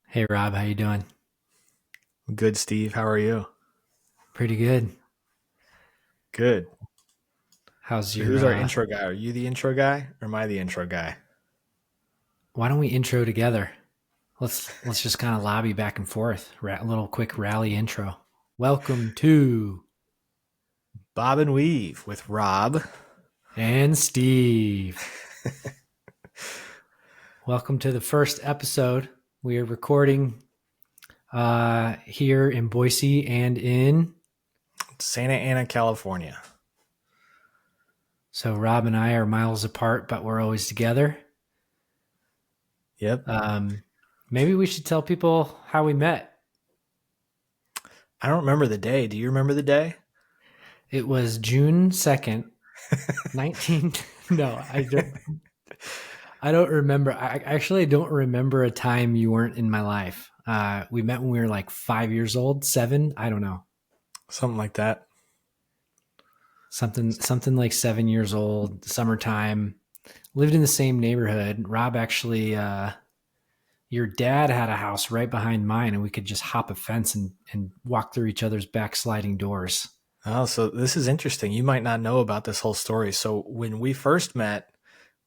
Hey Rob, how you doing? Good, Steve. How are you? Pretty good. Good. How's So your who's our intro guy? Are you the intro guy or am I the intro guy? why don't we intro together? Let's just kind of lobby back and forth. A little quick rally intro. Welcome to Bob and Weave with Rob. and Steve. Welcome to the first episode. We are recording here in Boise and in Santa Ana, California. so Rob and I are miles apart, but we're always together. Yep. Um, Maybe we should tell people how we met. I don't remember the day. Do you remember the day? It was June 2nd, 19. No, I don't. I don't remember. I actually don't remember a time you weren't in my life. We met when we were like 5 years old, seven. I don't know. Something like that. Something like 7 years old, summertime. Lived in the same neighborhood. Rob actually, your dad had a house right behind mine, and we could just hop a fence and walk through each other's backsliding doors. Oh, so this is interesting. You might not know about this whole story. So when we first met,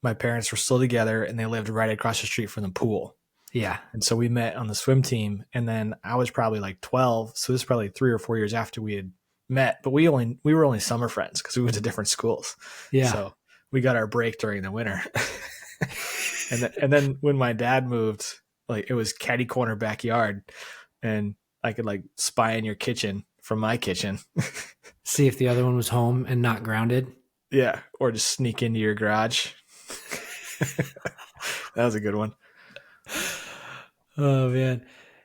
my parents were still together and they lived right across the street from the pool. Yeah. And so we met on the swim team. And then I was probably like 12. So this is probably 3 or 4 years after we had met, but we were only summer friends because we went to different schools. Yeah. So we got our break during the winter. And then when my dad moved, like it was catty corner backyard and I could like spy in your kitchen from my kitchen. See if the other one was home and not grounded. Yeah. Or just sneak into your garage. That was a good one. Oh man,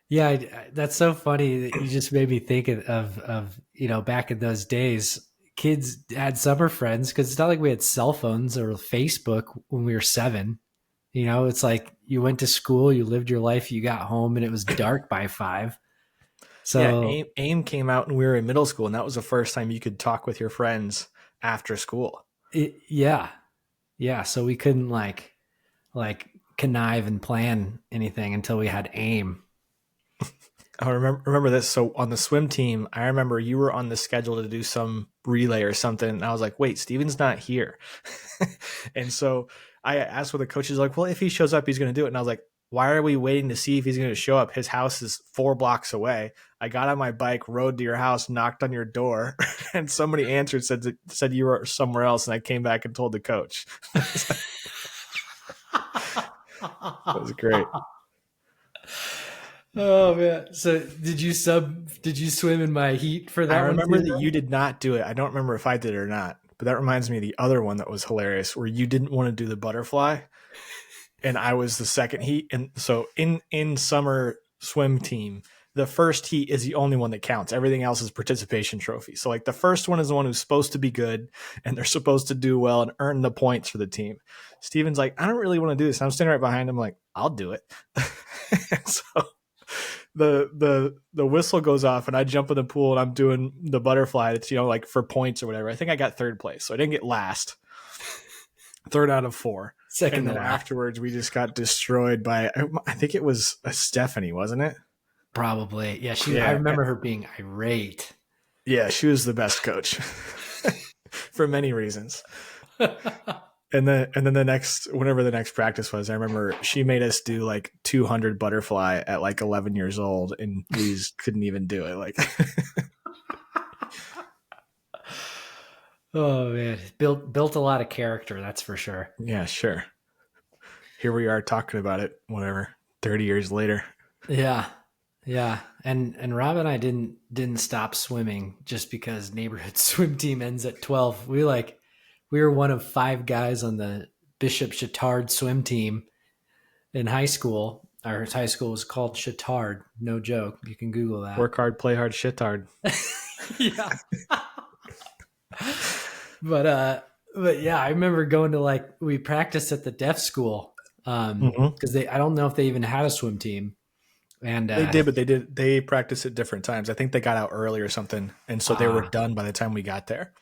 yeah, that's so funny that you just made me think of back in those days, kids had summer friends because it's not like we had cell phones or Facebook when we were seven. It's like you went to school, you lived your life, you got home, and it was dark by five. Yeah, So AIM came out when we were in middle school, and that was the first time you could talk with your friends after school. yeah, yeah. So we couldn't like connive and plan anything until we had aim. I remember this. So on the swim team, I remember you were on the schedule to do some relay or something. And I was like, wait, Steven's not here. And so I asked what the coach is like, well, if he shows up, he's going to do it. And I was like, why are we waiting to see if he's going to show up? His house is 4 blocks away. I got on my bike, rode to your house, knocked on your door, and somebody answered, said you were somewhere else. And I came back and told the coach. That was great. Oh man! So Did you swim in my heat for I that one remember too? that you did not do it. I don't remember if I did it or not, but that reminds me of the other one that was hilarious where you didn't want to do the butterfly and I was the second heat. And so in summer swim team, the first heat is the only one that counts. Everything else is participation trophy. So like the first one is the one who's supposed to be good and they're supposed to do well and earn the points for the team. Steven's like, I don't really want to do this. And I'm standing right behind him like, I'll do it. So the whistle goes off and I jump in the pool and I'm doing the butterfly. It's like for points or whatever. I think I got third place, so I didn't get last. Third out of four. Second And to then last, afterwards, we just got destroyed by. I think it was a Stephanie, wasn't it? probably. Yeah, I Yeah, remember her being irate. yeah. She was the best coach for many reasons. And then the next whenever the next practice was, I remember she made us do like 200 butterfly at like 11 years old, and we just couldn't even do it. Like, Oh man, built a lot of character, that's for sure. yeah, sure. Here we are talking about it. Whatever, 30 years later. Yeah, yeah. And Rob and I didn't stop swimming just because neighborhood swim team ends at 12. We were one of five guys on the Bishop Chittard swim team in high school. Our high school was called Chittard. No joke. You can Google that. Work hard, play hard, shit hard. Yeah. But yeah, I remember going to we practiced at the deaf school. Mm-hmm. Because I don't know if they even had a swim team. And They did, but they practiced at different times. I think they got out early or something, and so they were uh done by the time we got there.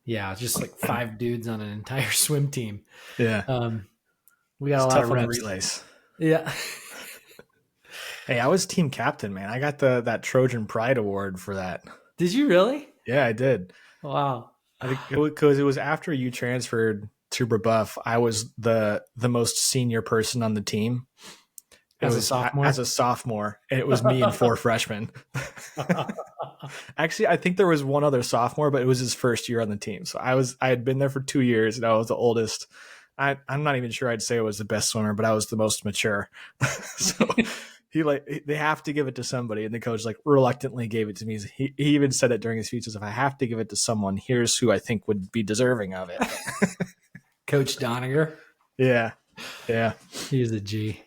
yeah, just like five dudes on an entire swim team. Yeah, Um we got it's a lot tough of on the reps. relays. Yeah. Hey, I was team captain, man. I got the that Trojan Pride award for that. Did you really? Yeah, I did. Wow. I think because it was after you transferred to Brebeuf. I was the most senior person on the team. It As a was as sophomore? a sophomore, and it was me and four freshmen. Actually, I think there was one other sophomore, but it was his first year on the team. So I had been there for 2 years, and I was the oldest. I'm not even sure I'd say I was the best swimmer, but I was the most mature. So they have to give it to somebody, and the coach like reluctantly gave it to me. He even said it during his speeches. If I have to give it to someone, here's who I think would be deserving of it. Coach Doniger. Yeah, yeah. He was a G.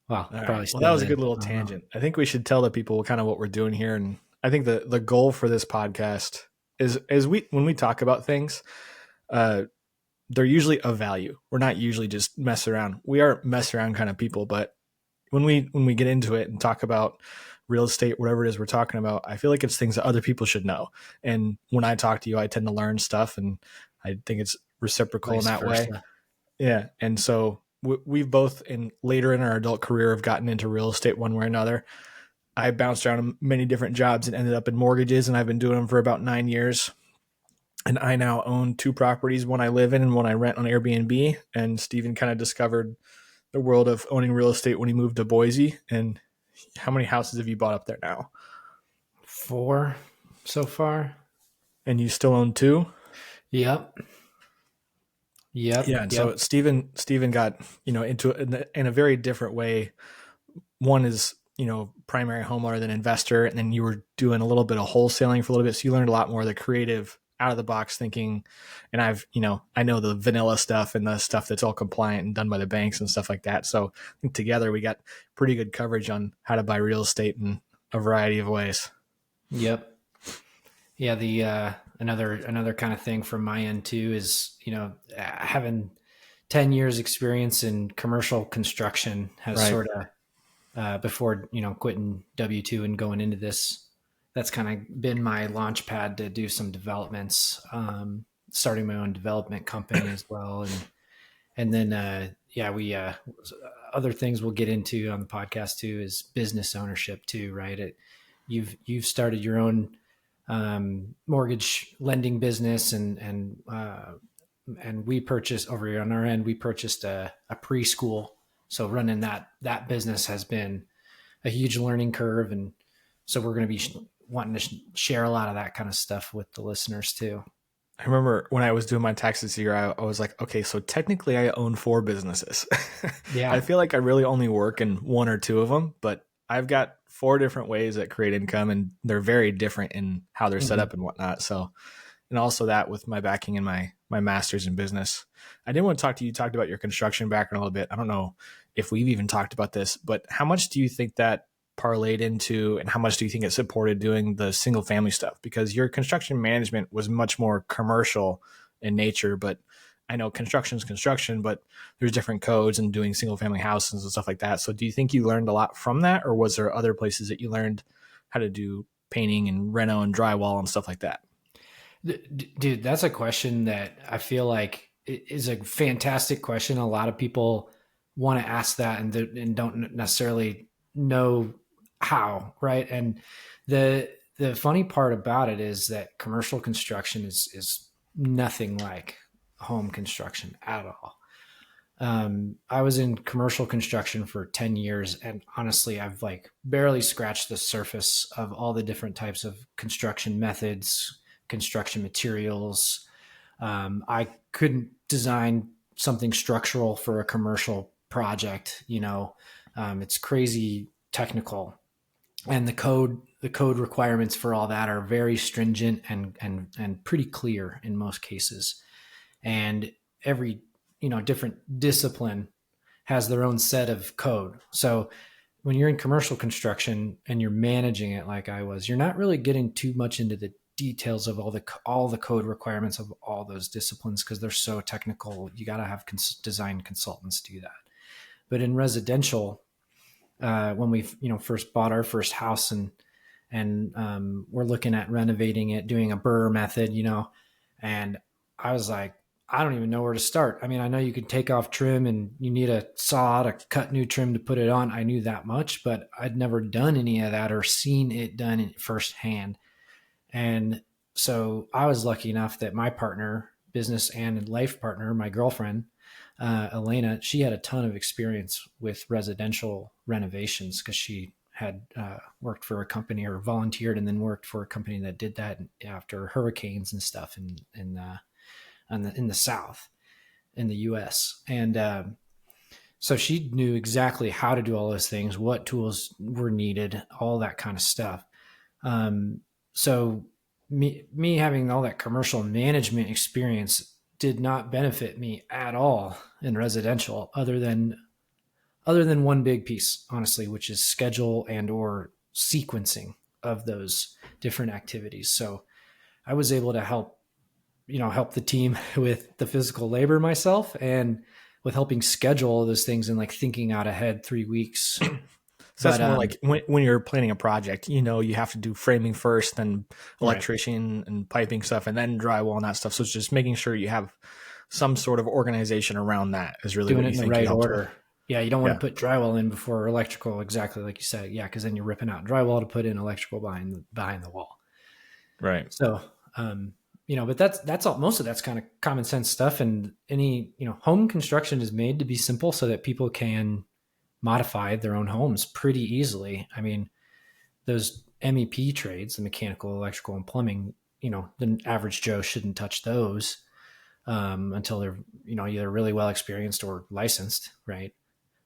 Well, All right. probably Well, that still was a is. good little I don't know. tangent. I think we should tell the people kind of what we're doing here, and I think the goal for this podcast is we when we talk about things, uh, they're usually of value. We're not usually just mess around. We are mess around kind of people, but when we get into it and talk about real estate, whatever it is we're talking about, I feel like it's things that other people should know. And when I talk to you, I tend to learn stuff, and I think it's reciprocal in Vice that way. versa. Yeah, and so we've both in later in our adult career have gotten into real estate one way or another. I bounced around many different jobs and ended up in mortgages, and I've been doing them for about 9 years. And I now own two properties, one I live in and one I rent on Airbnb. And Steven kind of discovered the world of owning real estate when he moved to Boise. And how many houses have you bought up there now? 4 so far. And you still own two? Yep. Yeah. Yep. And so Yep. Steven got, into it in a very different way. One is, primary homeowner than investor. And then you were doing a little bit of wholesaling for a little bit. So you learned a lot more of the creative out of the box thinking. And I know the vanilla stuff and the stuff that's all compliant and done by the banks and stuff like that. So I think together we got pretty good coverage on how to buy real estate in a variety of ways. Yep. Yeah. The another kind of thing from my end too is having 10 years experience in commercial construction has Right. sort of before quitting W-2 and going into this. That's kind of been my launch pad to do some developments, starting my own development company as well, and then yeah, we other things we'll get into on the podcast too is business ownership too, right? You've started your own mortgage lending business, and we purchased over here on our end. We purchased a preschool, so running that business has been a huge learning curve, and so we're going to be wanting to share a lot of that kind of stuff with the listeners too. I remember when I was doing my taxes here, I was like, okay, so technically I own four businesses. I Yeah. feel like I really only work in one or two of them, but I've got four different ways that create income, and they're very different in how they're set Mhm. up and whatnot. So, and also that with my backing and my master's in business. I did want to talk to you. You talked about your construction background a little bit. I don't know if we've even talked about this, but how much do you think that parlayed into, and how much do you think it supported doing the single family stuff? Because your construction management was much more commercial in nature, but I know construction is construction, but there's different codes and doing single family houses and stuff like that. So do you think you learned a lot from that, or was there other places that you learned how to do painting and reno and drywall and stuff like that? Dude, that's a question that I feel like is a fantastic question. A lot of people want to ask that and don't necessarily know how, right? And the funny part about it is that commercial construction is nothing like home construction at all. I was in commercial construction for 10 years, and honestly, I've like barely scratched the surface of all the different types of construction methods, construction materials. I couldn't design something structural for a commercial project. It's crazy technical, and the code requirements for all that are very stringent and pretty clear in most cases. And every different discipline has their own set of code. So when you're in commercial construction and you're managing it like I was, you're not really getting too much into the details of all the code requirements of all those disciplines because they're so technical. You got to have design consultants do that. But in residential, when we first bought our first house and we're looking at renovating it, doing a burr method, and I was like, I don't even know where to start. I mean, I know you can take off trim and you need a saw to cut new trim to put it on. I knew that much, but I'd never done any of that or seen it done firsthand. And so I was lucky enough that my partner, business and life partner, my girlfriend, Elena, she had a ton of experience with residential renovations because she had worked for a company or volunteered and then worked for a company that did that after hurricanes and stuff in the South in the U.S. And so she knew exactly how to do all those things, what tools were needed, all that kind of stuff. So me having all that commercial management experience did not benefit me at all in residential, other than one big piece, honestly, which is schedule and or sequencing of those different activities. So I was able to help the team with the physical labor myself and with helping schedule all those things and like thinking out ahead 3 weeks. So But that's more like when you're planning a project, you have to do framing first, then right, electrician and piping stuff, and then drywall and that stuff. So it's just making sure you have some sort of organization around that is really doing what it you in the think it right helps with. order. Yeah, you don't want Yeah. to put drywall in before electrical, exactly like you said. Yeah, because then you're ripping out drywall to put in electrical behind the wall. Right. So, but that's all. Most of that's kind of common sense stuff, and home construction is made to be simple so that people can modify their own homes pretty easily. I mean, those MEP trades, the mechanical, electrical, and plumbing, the average Joe shouldn't touch those until they're either really well experienced or licensed, right?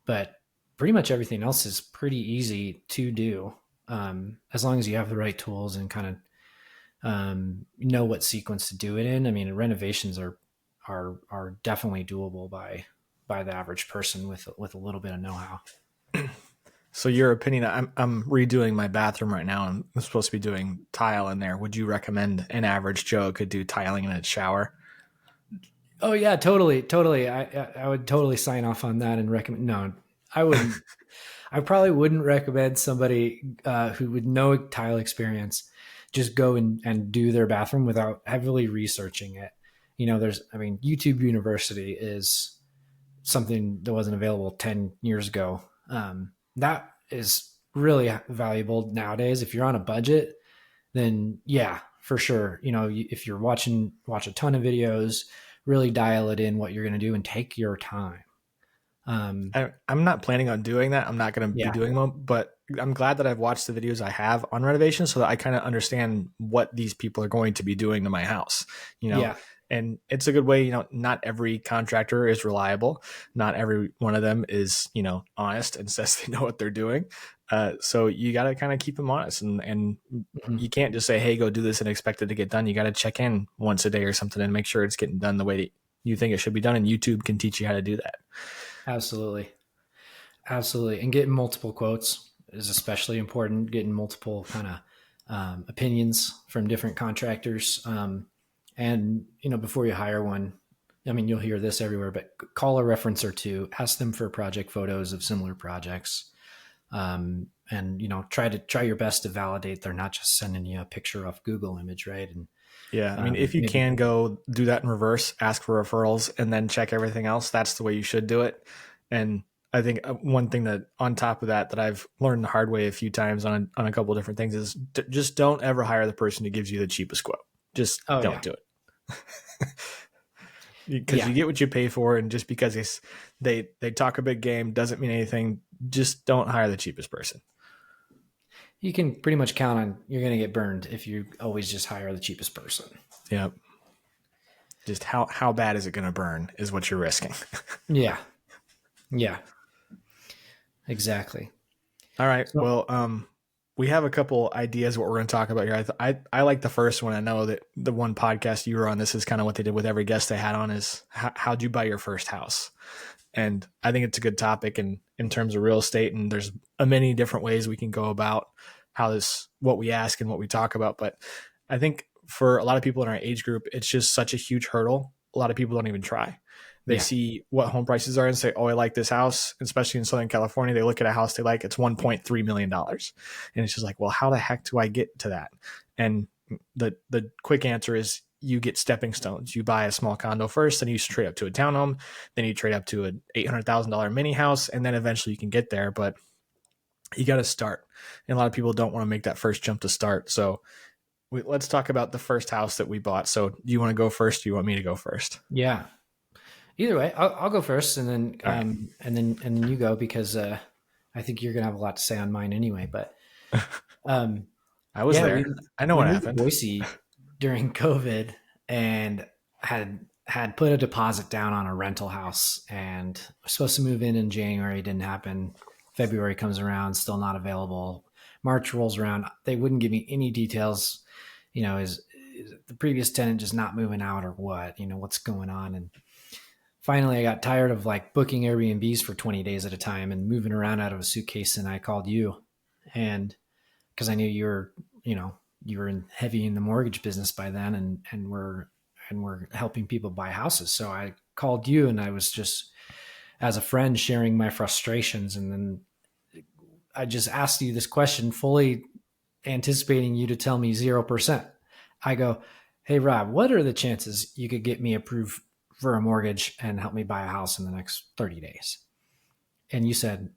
But pretty much everything else is pretty easy to do as long as you have the right tools and kind of know what sequence to do it in. I mean, renovations are definitely doable by the average person with a little bit of know-how. So your opinion, I'm redoing my bathroom right now, and I'm supposed to be doing tile in there. Would you recommend an average Joe could do tiling in its shower? Oh yeah, totally. I would totally sign off on that and recommend. No, I wouldn't. I probably wouldn't recommend somebody who with no tile experience just go and do their bathroom without heavily researching it. YouTube University is something that wasn't available 10 years ago. That is really valuable nowadays. If you're on a budget, then yeah, for sure. If you're watch a ton of videos, really dial it in what you're going to do and take your time. I'm not planning on doing that. I'm not going to be Yeah, doing them, but I'm glad that I've watched the videos I have on renovation so that I kind of understand what these people are going to be doing to my house, you know, yeah, and it's a good way, not every contractor is reliable. Not every one of them is, honest and says they know what they're doing. So you got to kind of keep them honest and mhm, you can't just say, hey, go do this and expect it to get done. You got to check in once a day or something and make sure it's getting done the way that you think it should be done. And YouTube can teach you how to do that. absolutely. Absolutely. And getting multiple quotes is especially important, getting multiple kind of opinions from different contractors. Before you hire one, I mean, you'll hear this everywhere, but call a reference or two, ask them for project photos of similar projects. And try your best to validate they're not just sending you a picture off Google image, right? And Yeah, I mean, if you maybe, can go do that in reverse, ask for referrals, and then check everything else, that's the way you should do it. And I think one thing that, on top of that, that I've learned the hard way a few times on a couple of different things is just don't ever hire the person who gives you the cheapest quote. Just oh don't yeah, do it because yeah, you get what you pay for, and just because they talk a big game doesn't mean anything. Just don't hire the cheapest person. you can pretty much count on you're going to get burned if you always just hire the cheapest person. Yeah, just how bad is it going to burn is what you're risking. Yeah, yeah, exactly. All right. So, Well, we have a couple ideas what we're going to talk about here. I like the first one. I know that the one podcast you were on, this is kind of what they did with every guest they had on, is how'd you buy your first house? And I think it's a good topic in terms of real estate. And there's a many different ways we can go about what we ask and what we talk about. But I think for a lot of people in our age group, it's just such a huge hurdle. A lot of people don't even try. They yeah, see what home prices are and say, oh, I like this house, especially in Southern California. They look at a house they like, it's $1.3 million. And it's just like, well, how the heck do I get to that? And the quick answer is you get stepping stones. You buy a small condo first, then you trade up to a townhome, then you trade up to an $800,000 mini house, and then eventually you can get there. But you got to start. And a lot of people don't want to make that first jump to start. So let's talk about the first house that we bought. So do you want to go first? Or do you want me to go first? Yeah. Either way, I'll go first, and then All right. and then you go, because I think you're gonna have a lot to say on mine anyway. But um, I was yeah, there. I know we what moved to happened. Boise during COVID, and had put a deposit down on a rental house, and was supposed to move in January. Didn't happen. February comes around, still not available. March rolls around, they wouldn't give me any details. Is the previous tenant just not moving out, or what? What's going on? And finally I got tired of like booking Airbnbs for 20 days at a time and moving around out of a suitcase, and I called you. And because I knew you were heavy in the mortgage business by then, and we're helping people buy houses. So I called you, and I was just, as a friend, sharing my frustrations. And then I just asked you this question, fully anticipating you to tell me 0%. I go, "Hey Rob, what are the chances you could get me approved for a mortgage and help me buy a house in the next 30 days?" And you said,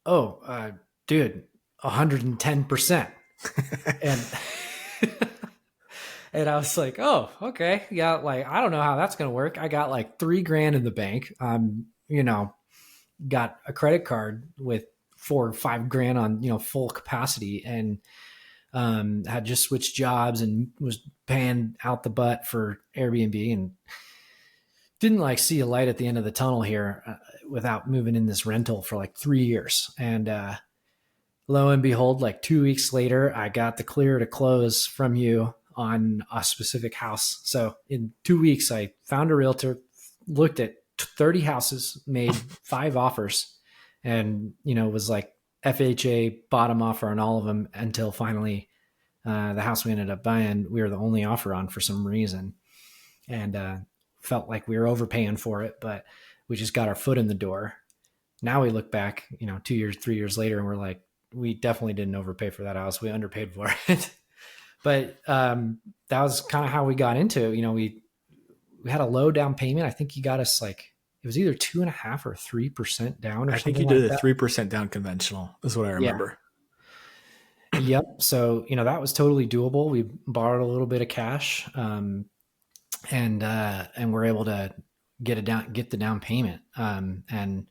"Oh, dude, 110%." And and I was like, "Oh, okay. Yeah, like I don't know how that's going to work. I got like 3 grand in the bank. Got a credit card with 4 or 5 grand on, full capacity, and had just switched jobs and was paying out the butt for Airbnb, and didn't like see a light at the end of the tunnel here, without moving in this rental for like 3 years. And lo and behold, like 2 weeks later, I got the clear to close from you on a specific house. So in 2 weeks, I found a realtor, looked at 30 houses, made 5 offers, and was like FHA bottom offer on all of them, until finally the house we ended up buying, we were the only offer on for some reason. And felt like we were overpaying for it, but we just got our foot in the door. Now we look back, 2 years, 3 years later, and we're like, we definitely didn't overpay for that house. We underpaid for it. But that was kind of how we got into it. We had a low down payment. I think you got us like, it was either 2.5 or 3% down or I think something you like did a that. 3% down conventional. Is what I Yeah. remember. Yep. So, that was totally doable. We borrowed a little bit of cash, and we're able to get the down payment. And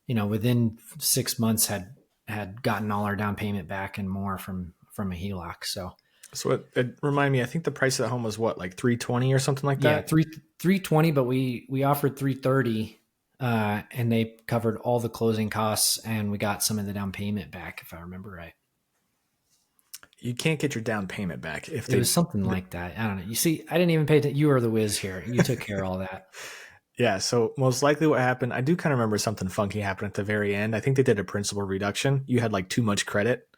within 6 months had gotten all our down payment back and more from a HELOC. So So it remind me, I think the price of the home was what, like 320 or something like yeah, that? 320, but we offered 330, and they covered all the closing costs, and we got some of the down payment back, if I remember right. You can't get your down payment back if It was something like that. I don't know. You see, I didn't even pay attention. You were the whiz here. You took care of all that. Yeah, so most likely what happened, I do kind of remember something funky happened at the very end. I think they did a principal reduction. You had like too much credit.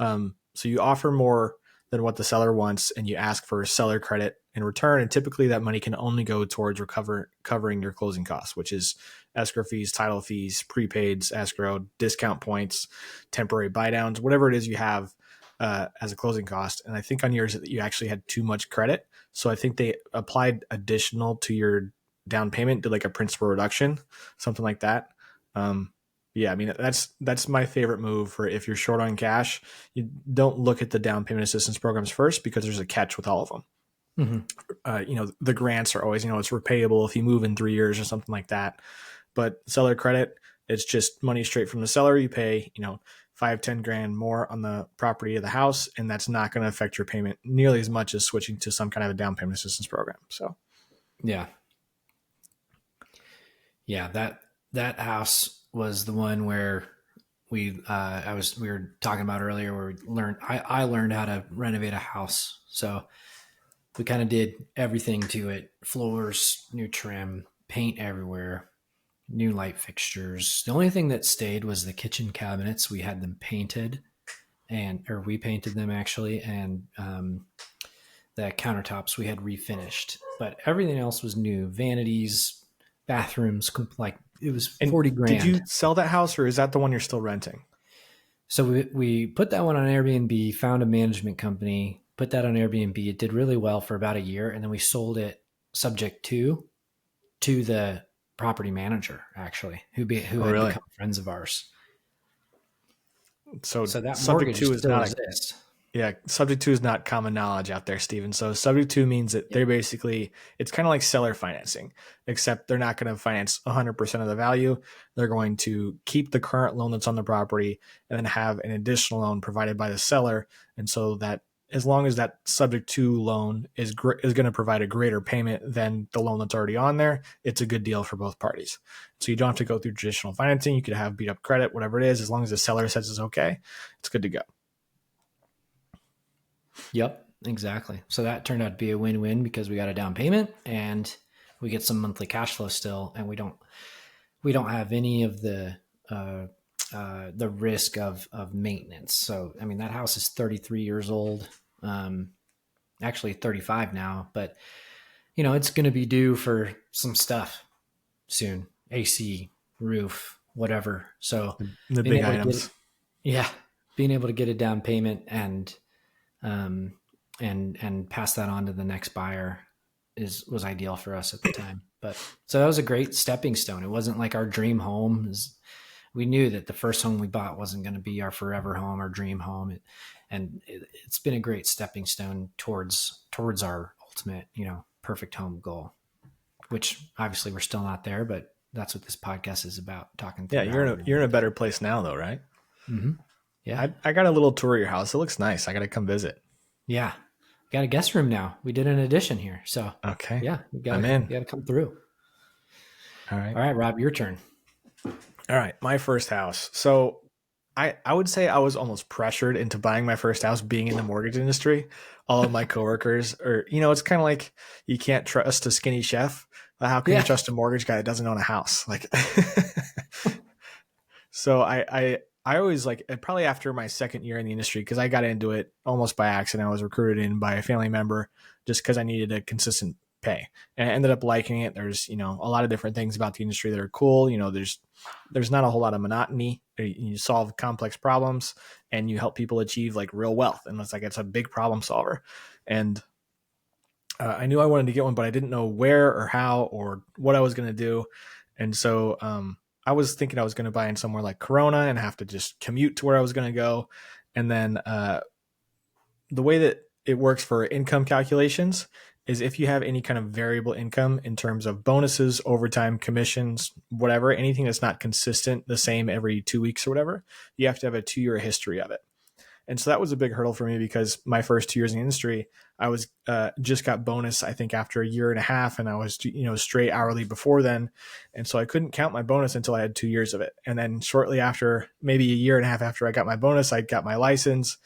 So you offer more than what the seller wants, and you ask for seller credit in return. And typically that money can only go towards covering your closing costs, which is escrow fees, title fees, prepaids, escrow, discount points, temporary buy downs, whatever it is you have as a closing cost. And I think on yours you actually had too much credit. So I think they applied additional to your down payment, did like a principal reduction, something like that. Um, yeah, I mean that's my favorite move for if you're short on cash. You don't look at the down payment assistance programs first, because there's a catch with all of them. Mm-hmm. The grants are always, it's repayable if you move in 3 years or something like that. But seller credit, it's just money straight from the seller. You pay, 5-10 grand more on the property of the house, and that's not going to affect your payment nearly as much as switching to some kind of a down payment assistance program. So Yeah. Yeah. That house was the one where we were talking about earlier, where I learned how to renovate a house. So we kind of did everything to it: floors, new trim, paint everywhere, new light fixtures. The only thing that stayed was the kitchen cabinets. We had them painted, or we painted them actually, and the countertops we had refinished. But everything else was new: vanities, bathrooms. Like, it was and 40 did you grand. sell that house, or is that the one you're still renting? So we put that one on Airbnb, found a management company, put that on Airbnb. It did really well for about a year, and then we sold it subject to the property manager, actually, who Oh, had really? become friends of ours. So So that subject mortgage to is still not a exists. Yeah, subject to is not common knowledge out there, Steven. So subject to means that Yep. they're basically, it's kind of like seller financing, except they're not going to finance 100% of the value. They're going to keep the current loan that's on the property and then have an additional loan provided by the seller. And so that as long as that subject to loan is going to provide a greater payment than the loan that's already on there, it's a good deal for both parties. So you don't have to go through traditional financing. You could have beat up credit, whatever it is, as long as the seller says it's okay, it's good to go. Yep, exactly. So that turned out to be a win-win because we got a down payment and we get some monthly cash flow still, and we don't have any of the risk of maintenance. So I mean, that house is 33 years old, actually 35 now, but it's going to be due for some stuff soon, AC, roof, whatever. So The being big able to get it, items. yeah, being able to get a down payment um, and pass that on to the next buyer was ideal for us at the time. But so that was a great stepping stone. It wasn't like our dream home. We knew that the first home we bought wasn't going to be our forever home, our dream home, and it's been a great stepping stone towards our ultimate, perfect home goal. Which obviously we're still not there, but that's what this podcast is about, talking Yeah, through how we're you're going in to a get better place now though, right? there. Mm-hmm. Yeah, I got a little tour of your house. It looks nice. I got to come visit. yeah. Got a guest room now. We did an addition here, so Okay, yeah, you I'm gotta in. you gotta come through. All right. All right, Rob, your turn. All right, my first house. So I would say I was almost pressured into buying my first house being in the mortgage industry. All of my coworkers are, it's kind of like you can't trust a skinny chef. How can you Yeah, trust a mortgage guy that doesn't own a house? Like So I always like probably after my second year in the industry because I got into it almost by accident. I was recruited in by a family member just because I needed a consistent pay, and I ended up liking it. There's a lot of different things about the industry that are cool. There's not a whole lot of monotony. You solve complex problems and you help people achieve like real wealth, and it's a big problem solver. And I knew I wanted to get one, but I didn't know where or how or what I was going to do. And so I was thinking I was going to buy in somewhere like Corona and have to just commute to where I was going to go. And then the way that it works for income calculations is if you have any kind of variable income in terms of bonuses, overtime, commissions, whatever, anything that's not consistent, the same every 2 weeks or whatever, you have to have a 2 year history of it. And so that was a big hurdle for me because my first 2 years in the industry, I was just got bonus, I think, after a year and a half, and I was straight hourly before then, and so I couldn't count my bonus until I had 2 years of it. And then shortly after, maybe a year and a half after I got my bonus, I got my license,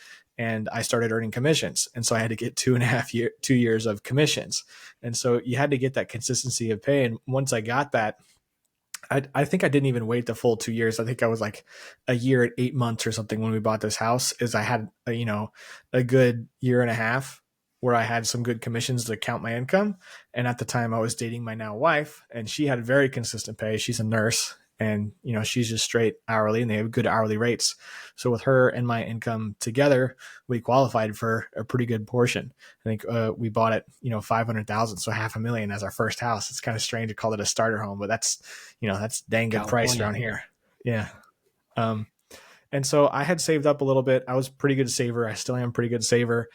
and I started earning commissions, and so I had to get 2 years of commissions, and so you had to get that consistency of pay. And once I got that, I think I didn't even wait the full 2 years. I think I was like a year and 8 months or something when we bought this house. Is I had a good year and a half where I had some good commissions to count my income. And at the time, I was dating my now wife, and she had very consistent pay. She's a nurse, and she's just straight hourly, and they have good hourly rates. So with her and my income together, we qualified for a pretty good portion. I think we bought it 500,000, so 500,000 as our first house. It's kind of strange to call it a starter home, but that's dang good price California. around here. Yeah. Um, and so I had saved up a little bit. I was a pretty good saver. I still am a pretty good saver.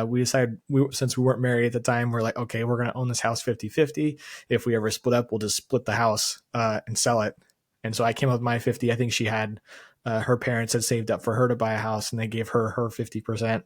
We decided, since we weren't married at the time, we're like, okay, we're going to own this house 50-50. If we ever split up, we'll just split the house and sell it. And so I came up with my 50. I think she had, her parents had saved up for her to buy a house, and they gave her 50%.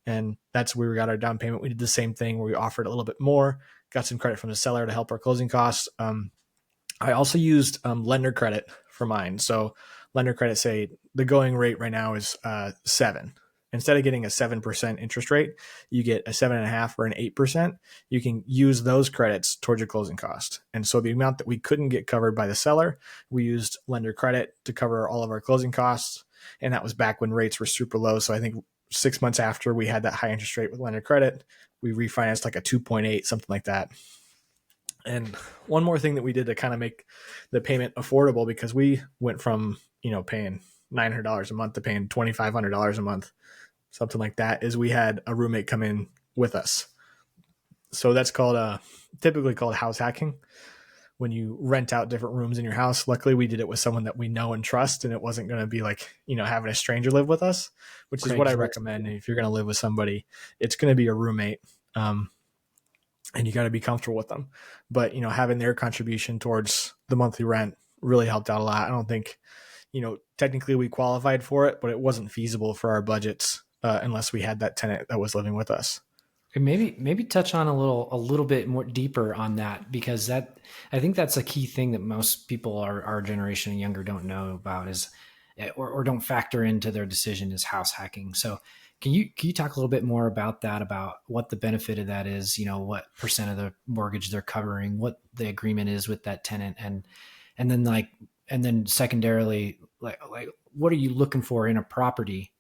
And that's where we got our down payment. We did the same thing where we offered a little bit more, got some credit from the seller to help our closing costs. I also used lender credit for mine. So lender credit, say the going rate right now is 7. Instead of getting a 7% interest rate, you get a 7.5 or an 8%. You can use those credits towards your closing cost. And so the amount that we couldn't get covered by the seller, we used lender credit to cover all of our closing costs. And that was back when rates were super low. So I think 6 months after we had that high interest rate with lender credit, we refinanced like a 2.8, something like that. And one more thing that we did to kind of make the payment affordable, because we went from, paying $900 a month to paying $2,500 a month something like that, is we had a roommate come in with us. So that's called typically called house hacking, when you rent out different rooms in your house. Luckily, we did it with someone that we know and trust, and it wasn't going to be like, having a stranger live with us, which is what I Craigslist. recommend. If you're going to live with somebody, it's going to be a roommate. And you got to be comfortable with them. But, having their contribution towards the monthly rent really helped out a lot. I don't think, technically we qualified for it, but it wasn't feasible for our budgets unless we had that tenant that was living with us. And maybe touch on a little bit more deeper on that, because that, I think that's a key thing that most people our generation and younger don't know about, is or don't factor into their decision, is house hacking. So can you talk a little bit more about that, about what the benefit of that is, what percent of the mortgage they're covering, what the agreement is with that tenant, and then and then secondarily, like what are you looking for in a property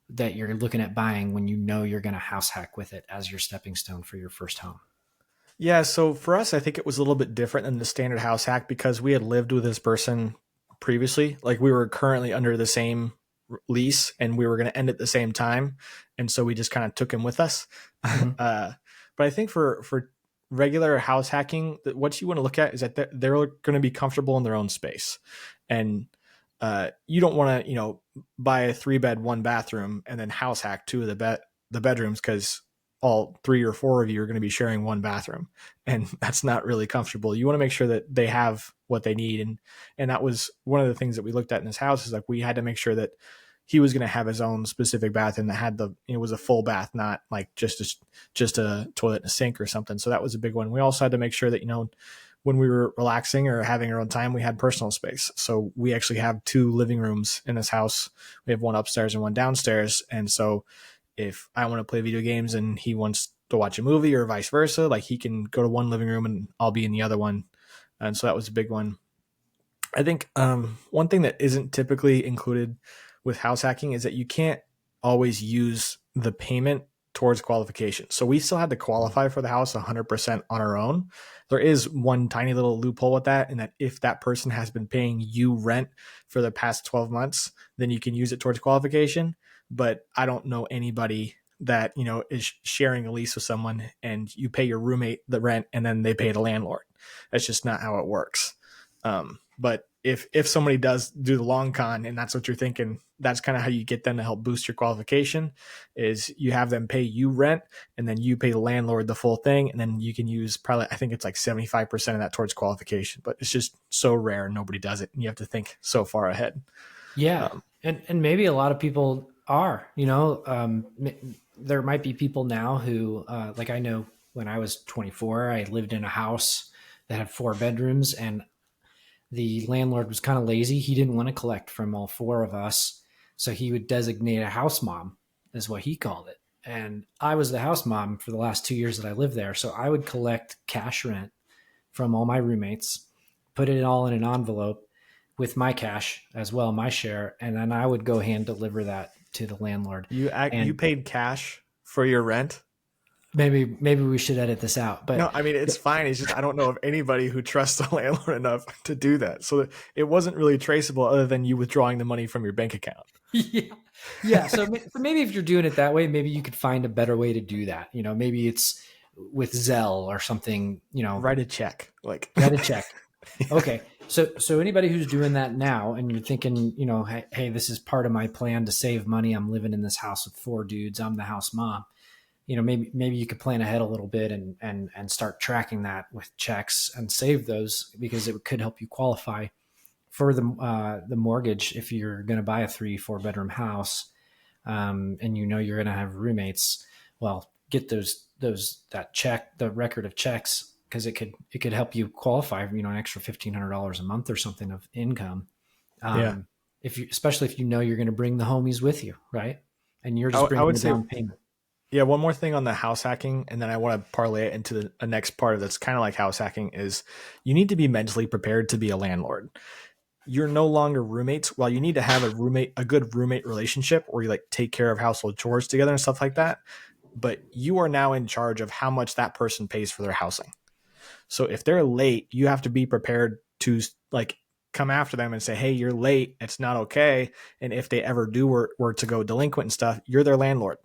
that you're looking at buying when you're going to house hack with it as your stepping stone for your first home? Yeah, so for us, I think it was a little bit different than the standard house hack because we had lived with this person previously. Like, we were currently under the same lease and we were going to end at the same time, and so we just kind of took him with us. Mm-hmm. But I think for regular house hacking, what you want to look at is that they're going to be comfortable in their own space, and you don't want to buy a 3-bed 1-bathroom and then house hack 2 of the bedrooms, because all 3 or 4 of you are going to be sharing 1 bathroom, and that's not really comfortable. You want to make sure that they have what they need, and that was one of the things that we looked at in this house, is like we had to make sure that he was going to have his own specific bathroom that had it was a full bath, not like just a toilet and a sink or something. So that was a big one. We also had to make sure that when we were relaxing or having our own time, we had personal space. So we actually have 2 living rooms in this house. We have one upstairs and one downstairs. And so if I want to play video games and he wants to watch a movie or vice versa, like, he can go to one living room and I'll be in the other one. And so that was a big one. I think one thing that isn't typically included with house hacking is that you can't always use the payment towards qualification. So we still had to qualify for the house 100% on our own. There is one tiny little loophole with that, in that if that person has been paying you rent for the past 12 months, then you can use it towards qualification. But I don't know anybody that, is sharing a lease with someone and you pay your roommate the rent and then they pay the landlord. That's just not how it works. But if somebody does do the long con and that's what you're thinking, that's kind of how you get them to help boost your qualification, is you have them pay you rent and then you pay the landlord the full thing. And then you can use probably, I think it's like 75% of that towards qualification, but it's just so rare. Nobody does it. And you have to think so far ahead. Yeah. Um, And maybe a lot of people are, there might be people now who, like, I know when I was 24, I lived in a house that had 4 bedrooms, and the landlord was kind of lazy. He didn't want to collect from all 4 of us. So he would designate a house mom, is what he called it. And I was the house mom for the last 2 years that I lived there. So I would collect cash rent from all my roommates, put it all in an envelope with my cash as well, my share. And then I would go hand deliver that to the landlord. you And paid cash for your rent? maybe we should edit this out, but No, I mean, it's fine. It's just, I don't know of anybody who trusts a landlord enough to do that. So it wasn't really traceable other than you withdrawing the money from your bank account. yeah. Yeah. So maybe if you're doing it that way, maybe you could find a better way to do that. Maybe it's with Zelle or something, Write a check. Like, write a check. Okay. So anybody who's doing that now and you're thinking, hey, this is part of my plan to save money. I'm living in this house with 4 dudes. I'm the house mom. Maybe you could plan ahead a little bit and start tracking that with checks and save those, because it could help you qualify for the mortgage if you're going to buy a 3-4 bedroom house, and you're going to have roommates. Well, get the record of checks, because it could help you qualify, an extra $1,500 a month or something of income. yeah, Especially if you're going to bring the homies with you, right? And you're just I bringing would the say, down payment. yeah, one more thing on the house hacking, and then I want to parlay it into the next part of that's kind of like house hacking, is you need to be mentally prepared to be a landlord. You're no longer roommates. While you need to have a good roommate relationship where you like take care of household chores together and stuff like that, but you are now in charge of how much that person pays for their housing. So if they're late, you have to be prepared to like come after them and say, hey, you're late. It's not okay. And if they ever do were to go delinquent and stuff, you're their landlord.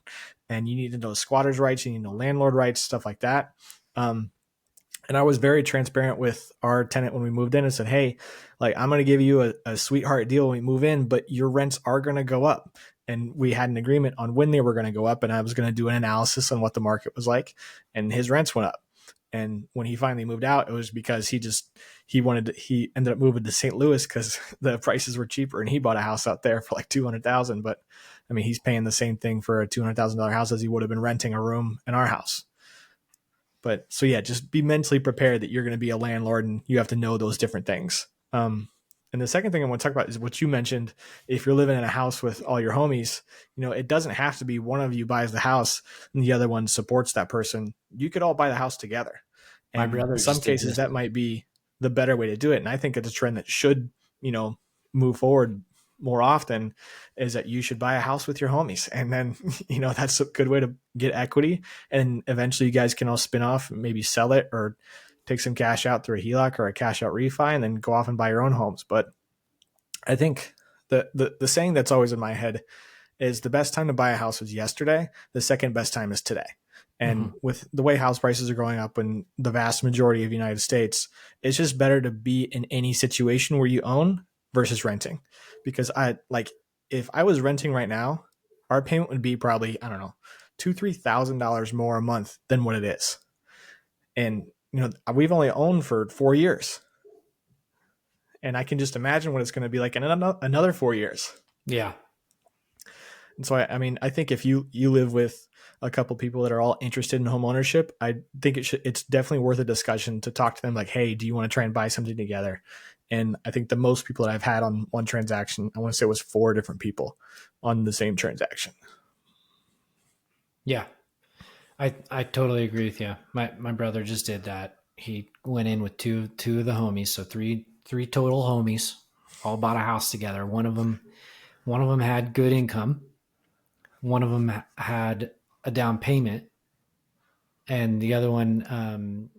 And you need to know squatters' rights, you need to know landlord rights, stuff like that. And I was very transparent with our tenant when we moved in and said, hey, like, I'm going to give you a sweetheart deal when we move in, but your rents are going to go up. And we had an agreement on when they were going to go up. And I was going to do an analysis on what the market was like. And his rents went up. And when he finally moved out, it was because he ended up moving to St. Louis because the prices were cheaper, and he bought a house out there for like 200,000. But I mean, he's paying the same thing for a $200,000 house as he would have been renting a room in our house. But so yeah, just be mentally prepared that you're going to be a landlord and you have to know those different things. And the second thing I want to talk about is what you mentioned. If you're living in a house with all your homies, it doesn't have to be one of you buys the house and the other one supports that person. You could all buy the house together. My And brother in some just did cases, this. that might be the better way to do it. And I think it's a trend that should, move forward more often, is that you should buy a house with your homies. And then, that's a good way to get equity. And eventually you guys can all spin off, maybe sell it or take some cash out through a HELOC or a cash out refi, and then go off and buy your own homes. But I think the saying that's always in my head is the best time to buy a house was yesterday. The second best time is today. And Mhm. with the way house prices are going up in the vast majority of the United States, it's just better to be in any situation where you own versus renting. Because if I was renting right now, our payment would be probably, I don't know, $2,000-3,000 more a month than what it is. And we've only owned for 4 years, and I can just imagine what it's going to be like in another 4 years. Yeah. And so, I mean, I think if you live with a couple people that are all interested in home ownership, I think it's definitely worth a discussion to talk to them like, hey, do you want to try and buy something together? And I think the most people that I've had on one transaction, I want to say it was 4 different people on the same transaction. Yeah. I totally agree with you. My brother just did that. He went in with two of the homies, so three total homies, all bought a house together. One of them had good income. One of them had a down payment, and the other one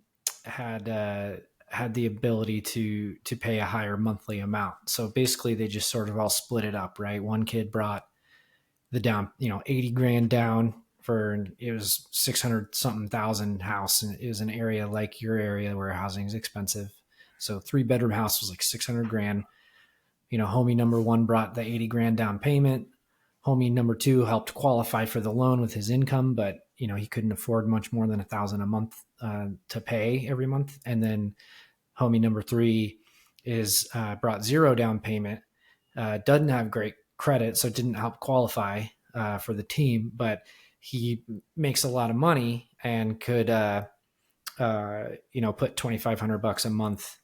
had the ability to pay a higher monthly amount. So basically, they just sort of all split it up, right? One kid brought the down, 80 grand down for, it was 600 something thousand house. And it was an area like your area where housing is expensive. So 3-bedroom house was like 600 grand. Homie number one brought the 80 grand down payment. Homie number two helped qualify for the loan with his income, but he couldn't afford much more than $1,000 a month to pay every month. And then homie number three is brought zero down payment, doesn't have great credit, so it didn't help qualify for the team, but he makes a lot of money and could put $2,500 a month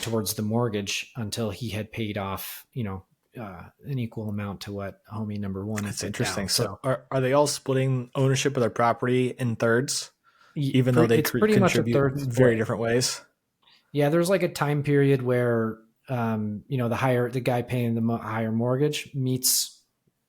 towards the mortgage until he had paid off an equal amount to what homie number one had That's put interesting. down. So So are they all splitting ownership of their property in thirds, even though they it's pretty much a contribute third very split. different ways? Yeah, there's like a time period where the guy paying the higher mortgage meets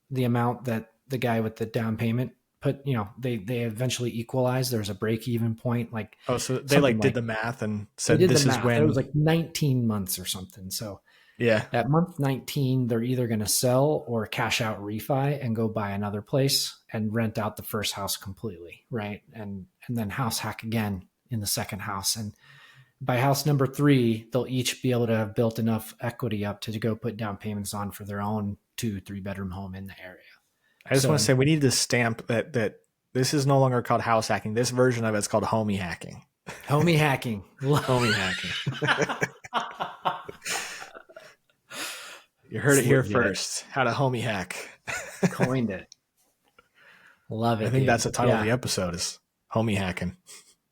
the amount that the guy with the down payment put. They eventually equalize. There's a break even point, like Oh, so they something like did like the math and they said did the this is math. It was when. like 19 months or something. So Yeah, at month 19, they're either going to sell or cash out refi and go buy another place and rent out the first house completely, right? And then house hack again in the second house. And by house number 3, they'll each be able to have built enough equity up to go put down payments on for their own 2-3 bedroom home in the area. I just want to So say we need to stamp that this is no longer called house hacking. This version of it's called homie hacking. homie hacking. Homie hacking. You heard It's it here legit. first. How to homie hack. Coined it. Love I it, think dude. that's the title of Yeah. the episode is homie hacking.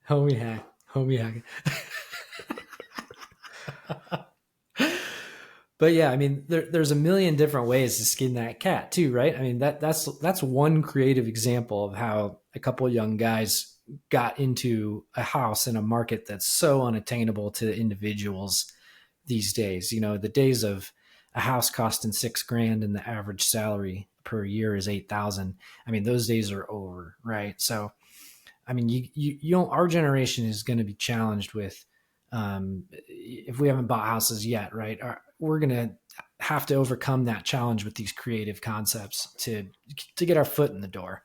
Homie hack. Homie hacking. But yeah, I mean, there's a million different ways to skin that cat too, right? I mean, that's one creative example of how a couple of young guys got into a house in a market that's so unattainable to individuals these days. The days of a house costing $6,000 and the average salary per year is 8,000. I mean, those days are over, right? So, I mean, our generation is going to be challenged with if we haven't bought houses yet, right, we're going to have to overcome that challenge with these creative concepts to get our foot in the door.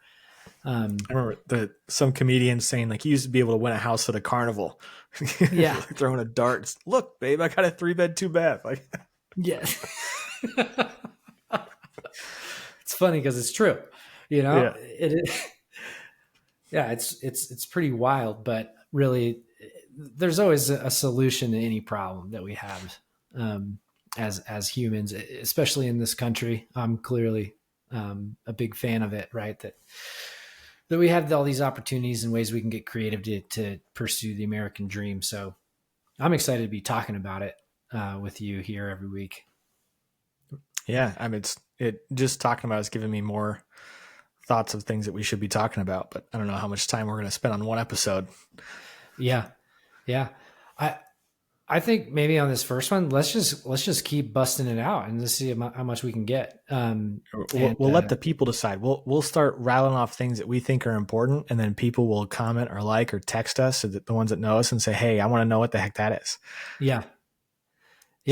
I remember some comedians saying like he used to be able to win a house at a carnival, Yeah. like throwing a dart. Look, babe, I got a 3-bed, 2-bath. Like, Yeah. It's funny because it's true, yeah, it is. Yeah, it's pretty wild, but really, there's always a solution to any problem that we have, as humans, especially in this country. I'm clearly a big fan of it, right? That we have all these opportunities and ways we can get creative to pursue the American dream. So I'm excited to be talking about it with you here every week. yeah. I mean, it just talking about it's giving me more thoughts of things that we should be talking about, but I don't know how much time we're going to spend on one episode. Yeah, yeah. I I think maybe on this first one, let's just keep busting it out and let's see how much we can get. We'll, And we'll let the people decide. We'll start rattling off things that we think are important, and then people will comment or like or text us, or the ones that know us, and say, "Hey, I want to know what the heck that is." yeah, So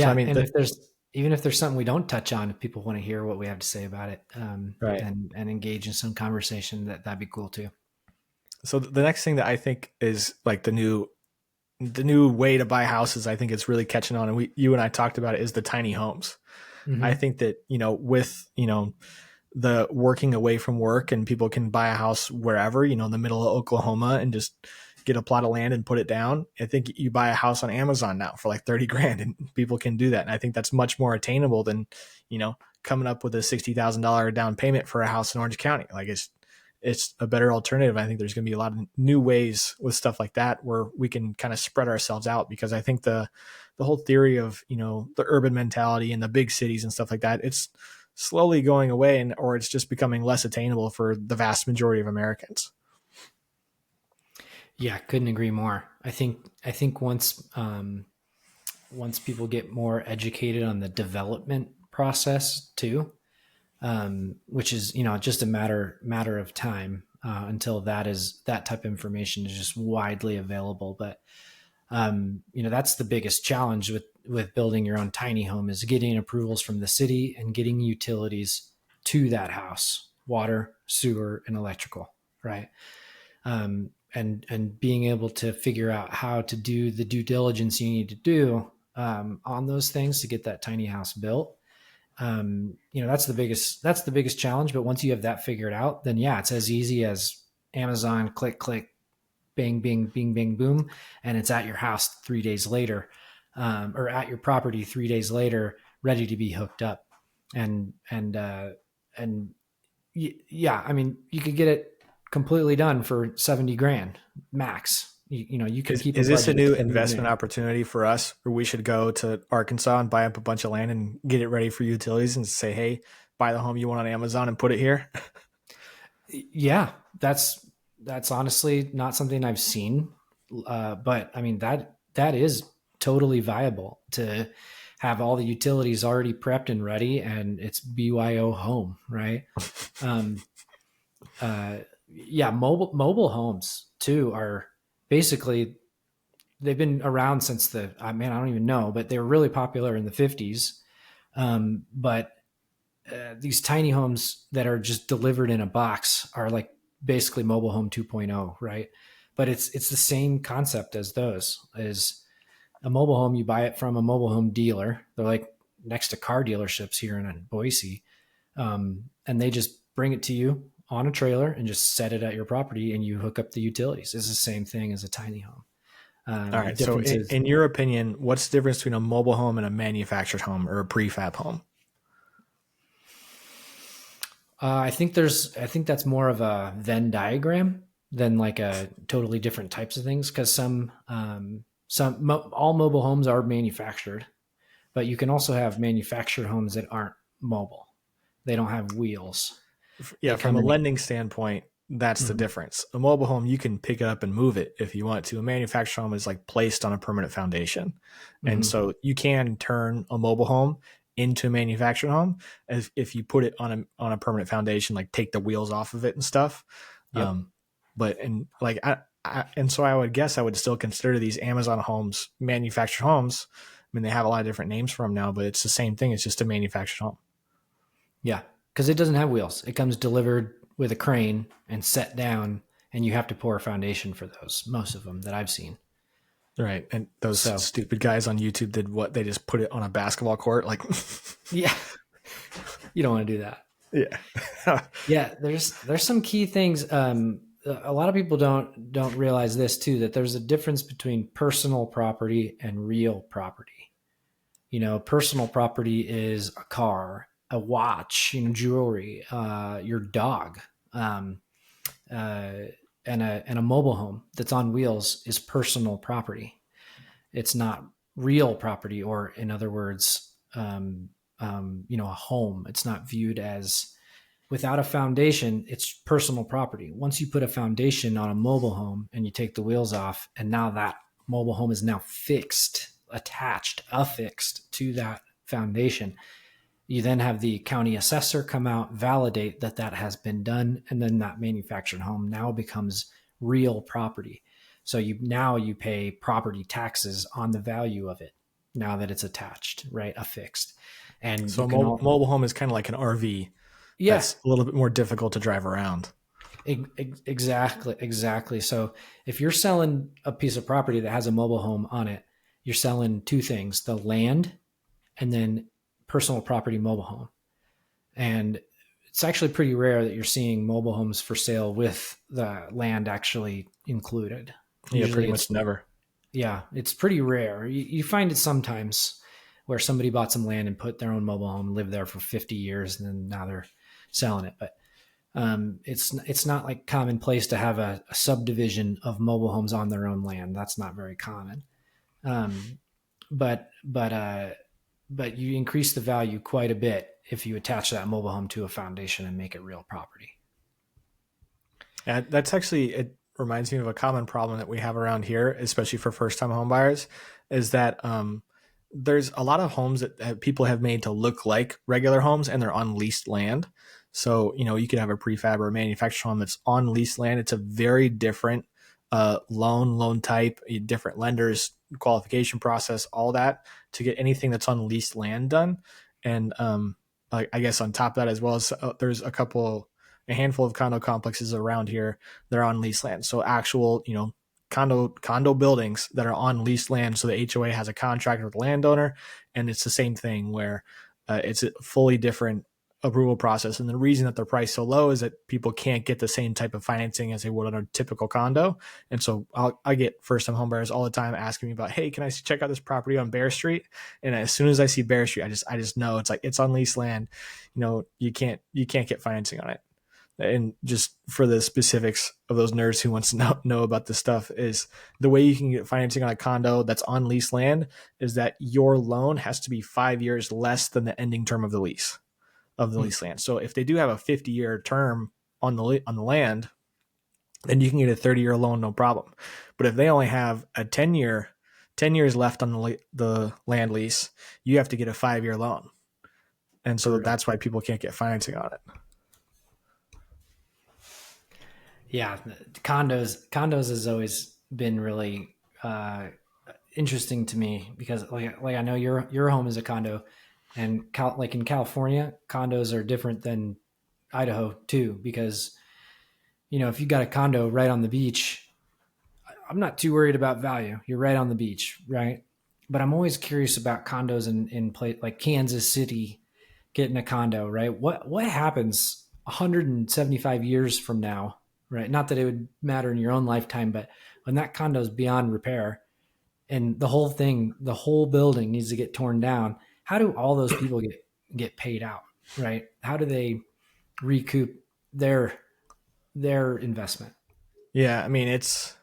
I yeah. mean, And if there's even if there's something we don't touch on, if people want to hear what we have to say about it, right. and engage in some conversation, that'd be cool too. So the next thing that I think is like the new way to buy houses, I think it's really catching on, and you and I talked about it, is the tiny homes. I Mm-hmm. think that with the working away from work, and people can buy a house wherever, in the middle of Oklahoma, and just get a plot of land and put it down. I think you buy a house on Amazon now for like 30 grand, and people can do that. And I think that's much more attainable than, coming up with a $60,000 down payment for a house in Orange County. Like it's a better alternative. I think there's going to be a lot of new ways with stuff like that where we can kind of spread ourselves out, because I think the whole theory of, the urban mentality and the big cities and stuff like that, it's slowly going away, or it's just becoming less attainable for the vast majority of Americans. Yeah, couldn't agree more. I think once people get more educated on the development process too, which is just a matter of time until that type of information is just widely available. But that's the biggest challenge with building your own tiny home, is getting approvals from the city and getting utilities to that house: water, sewer, and electrical, right? And being able to figure out how to do the due diligence you need to do on those things to get that tiny house built. That's the biggest challenge. But once you have that figured out, then yeah, it's as easy as Amazon, click click, bang bing bing bing boom, and it's at your house 3 days later, or at your property 3 days later, ready to be hooked up. And yeah, I mean, you could get it completely done for 70 grand max. You can keep a Is this a budget of new 70 investment grand. opportunity for us, where we should go to Arkansas and buy up a bunch of land and get it ready for utilities, and say, hey, buy the home you want on Amazon and put it here? Yeah, that's honestly not something I've seen, but I mean that is totally viable to have all the utilities already prepped and ready, and it's BYO home, right? Um, yeah, mobile homes too are basically, they've been around since I mean, I don't even know, but they were really popular in the 50s. But these tiny homes that are just delivered in a box are like basically mobile home 2.0, right? But it's the same concept as those. Is a mobile home, you buy it from a mobile home dealer. They're like next to car dealerships here in Boise, and they just bring it to you on a trailer and just set it at your property, and you hook up the utilities. It's the same thing as a tiny home. All The right. So, difference is, in your opinion, what's the difference between a mobile home and a manufactured home or a prefab home? I think that's more of a Venn diagram than like a totally different types of things, because all mobile homes are manufactured, but you can also have manufactured homes that aren't mobile. They don't have wheels. Yeah, They from come a in. lending standpoint, that's the Mhm, difference. A mobile home, you can pick it up and move it if you want to. A manufactured home is like placed on a permanent foundation. And mhm. so you can turn a mobile home into a manufactured home if you put it on a permanent foundation, like take the wheels off of it and stuff. Yep. Um, but and like and so I would guess I would still consider these Amazon homes manufactured homes. I mean, they have a lot of different names for them now, but it's the same thing. It's just a manufactured home. Yeah, because it doesn't have wheels. It comes delivered with a crane and set down, and you have to pour a foundation for those. Most of them that I've seen. Right. And those So stupid guys on YouTube did what? They just put it on a basketball court. Like, yeah, you don't want to do that. yeah. Yeah, there's some key things. A lot of people don't realize this too, that there's a difference between personal property and real property. Personal property is a car, a watch, jewelry, your dog, um, uh, and a mobile home that's on wheels is personal property. It's not real property, or in other words, a home. It's not viewed as without a foundation. It's personal property. Once you put a foundation on a mobile home and you take the wheels off, and now that mobile home is now fixed, attached, affixed to that foundation. You then have the county assessor come out, validate that that has been done, and then that manufactured home now becomes real property. So you pay property taxes on the value of it now that it's attached, right? Affixed. And So you a can all, mobile home is kind of like an RV yeah, that's a little bit more difficult to drive around. exactly. So if you're selling a piece of property that has a mobile home on it, you're selling two things: the land, and then personal property mobile home. And it's actually pretty rare that you're seeing mobile homes for sale with the land actually included. Yeah, pretty Usually much never. yeah, it's pretty rare. You find it sometimes where somebody bought some land and put their own mobile home, lived there for 50 years, and then now they're selling it. But it's not like commonplace to have a subdivision of mobile homes on their own land. That's not very common. Um, but but uh, but you increase the value quite a bit if you attach that mobile home to a foundation and make it real property. Yeah, that's actually, it reminds me of a common problem that we have around here, especially for first time home buyers, is that there's a lot of homes that people have made to look like regular homes and they're on leased land. So, you could have a prefab or a manufactured home that's on leased land. It's a very different loan type, different lenders, qualification process, all that to get anything that's on leased land done. And I guess on top of that as well, as there's a handful of condo complexes around here that are on leased land. So actual, condo buildings that are on leased land. So the HOA has a contract with the landowner, and it's the same thing where it's a fully different approval process. And the reason that they're priced so low is that people can't get the same type of financing as they would on a typical condo. And so I get first time homebuyers all the time asking me about, hey, can I check out this property on Bear Street? And as soon as I see Bear Street, I just know it's like, it's on leased land. You can't get financing on it. And just for the specifics of those nerds who wants to know about this stuff, is the way you can get financing on a condo that's on leased land is that your loan has to be 5 years less than the ending term of the lease land. So if they do have a 50-year term on the land, then you can get a 30-year loan, no problem. But if they only have a 10 years left on the land lease, you have to get a 5-year loan. And so Brutal. that's why people can't get financing on it. Yeah, condos has always been really interesting to me because like I know your home is a condo, and like in California, condos are different than Idaho too, because if you got a condo right on the beach, I'm not too worried about value. You're right on the beach, right? But I'm always curious about condos in place like Kansas City, getting a condo, right? What happens 175 years from now, right? Not that it would matter in your own lifetime, but when that condo is beyond repair and the whole building needs to get torn down, how do all those people get paid out, right? How do they recoup their investment? Yeah, I mean it's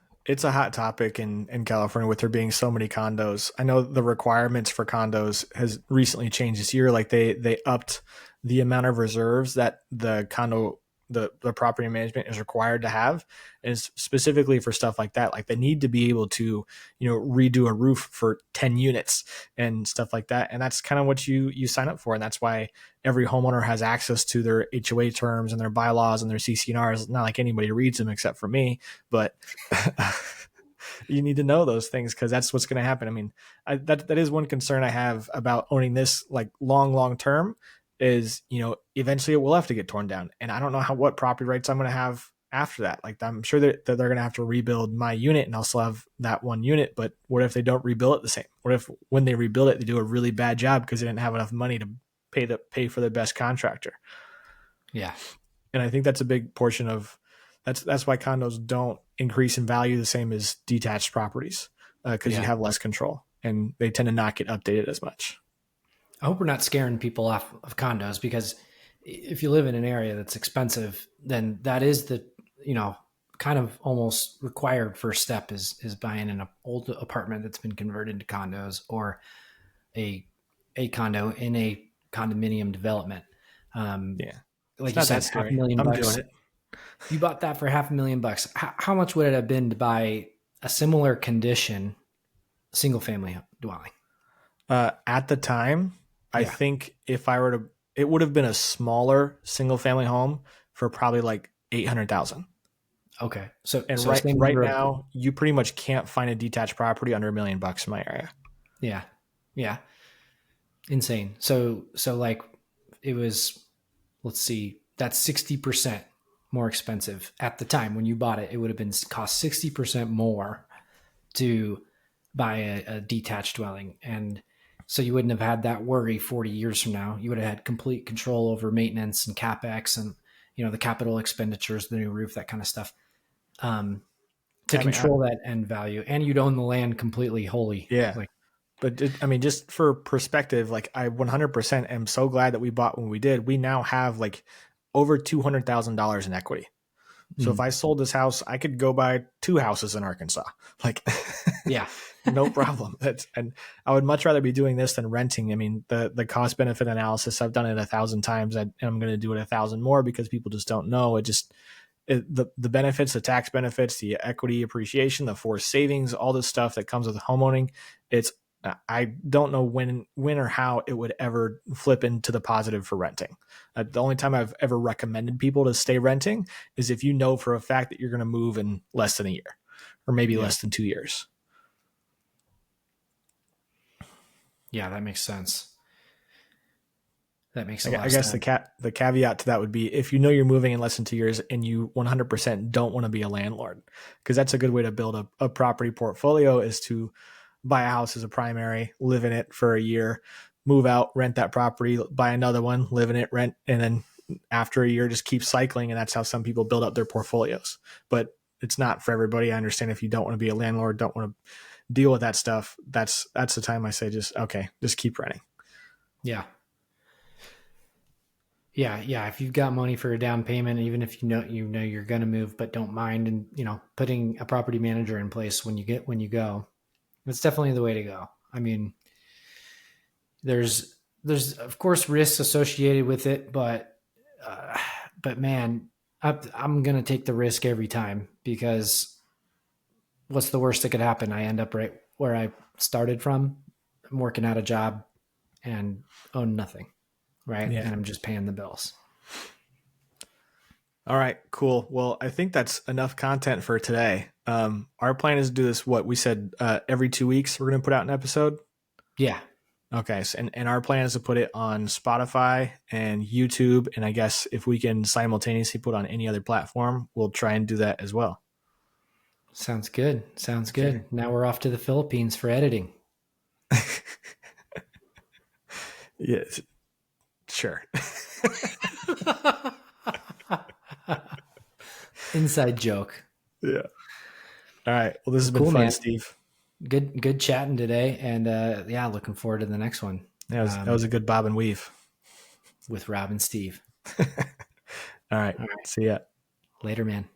a hot topic in California with there being so many condos. I know the requirements for condos has recently changed this year. Like they upped the amount of reserves that the condo the property management is required to have, is specifically for stuff like that. Like they need to be able to, redo a roof for 10 units and stuff like that. And that's kind of what you sign up for. And that's why every homeowner has access to their HOA terms and their bylaws and their CC&Rs. Not like anybody reads them except for me, but you need to know those things because that's what's going to happen. I mean, that is one concern I have about owning this like long term is, eventually it will have to get torn down. And I don't know what property rights I'm going to have after that. Like I'm sure that they're going to have to rebuild my unit and I'll still have that one unit. But what if they don't rebuild it the same? What if when they rebuild it, they do a really bad job because they didn't have enough money to pay for the best contractor? Yeah. And I think that's a big portion of that's why condos don't increase in value the same as detached properties because you Yeah. have less control and they tend to not get updated as much. I hope we're not scaring people off of condos, because if you live in an area that's expensive, then that is the, kind of almost required first step is buying an old apartment that's been converted to condos, or a condo in a condominium development. Um, Yeah. It's like you not that said, half a scary. million I'm doing bucks. it. You bought that for $500,000. How much would it have been to buy a similar condition single family dwelling? At the time, I Yeah. think if I were to, it would have been a smaller single family home for probably like 800,000. Okay. So And so same right number of. now, you pretty much can't find a detached property under $1 million in my area. Yeah. Yeah. Insane. So like it was, let's see, that's 60% more expensive at the time when you bought it. It would have been cost 60% more to buy a detached dwelling. And so you wouldn't have had that worry 40 years from now. You would have had complete control over maintenance and CapEx and, the capital expenditures, the new roof, that kind of stuff, to I mean, control that end value. And you'd own the land completely wholly. yeah. Like, But I mean, just for perspective, like I 100% am so glad that we bought when we did. We now have like over $200,000 in equity. So if mm, I sold this house, I could go buy 2 houses in Arkansas. Like yeah, no problem. And I would much rather be doing this than renting. I mean, the cost benefit analysis, I've done it 1,000 times, and I'm going to do it 1,000 more because people just don't know. The benefits, the tax benefits, the equity appreciation, the forced savings, all this stuff that comes with homeowning. It's I don't know when or how it would ever flip into the positive for renting. The only time I've ever recommended people to stay renting is if you know for a fact that you're going to move in less than a year or maybe yeah, less than 2 years. yeah. That makes sense. That makes a lot I of guess sense. the caveat to that would be if you know you're moving in less than 2 years and you 100% don't want to be a landlord, because that's a good way to build a property portfolio is to buy a house as a primary, live in it for a year, move out, rent that property, buy another one, live in it, rent, and then after a year just keep cycling. And that's how some people build up their portfolios. But it's not for everybody. I understand if you don't want to be a landlord, don't want to deal with that stuff. That's the time I say just keep renting. Yeah. Yeah, yeah. If you've got money for a down payment, even if you know you're gonna move, but don't mind, and putting a property manager in place when you go, it's definitely the way to go. I mean, there's of course risks associated with it, uh, but man, I'm gonna take the risk every time, because what's the worst that could happen? I end up right where I started from. I'm working at a job and own nothing, right? Yeah. And I'm just paying the bills. All right, cool. Well, I think that's enough content for today. Our plan is to do this, what we said, every 2 weeks, we're going to put out an episode. Yeah. Okay. So, and our plan is to put it on Spotify and YouTube. And I guess if we can simultaneously put on any other platform, we'll try and do that as well. Sounds good. Sounds Okay. good. Now we're off to the Philippines for editing. Yes. Sure. Inside joke. Yeah. All right. Well, this has Well, been cool, fun, man. Steve. Good chatting today, and yeah, looking forward to the next one, That was a good bob and weave. with Rob and Steve. All right. All right, See ya. later, man.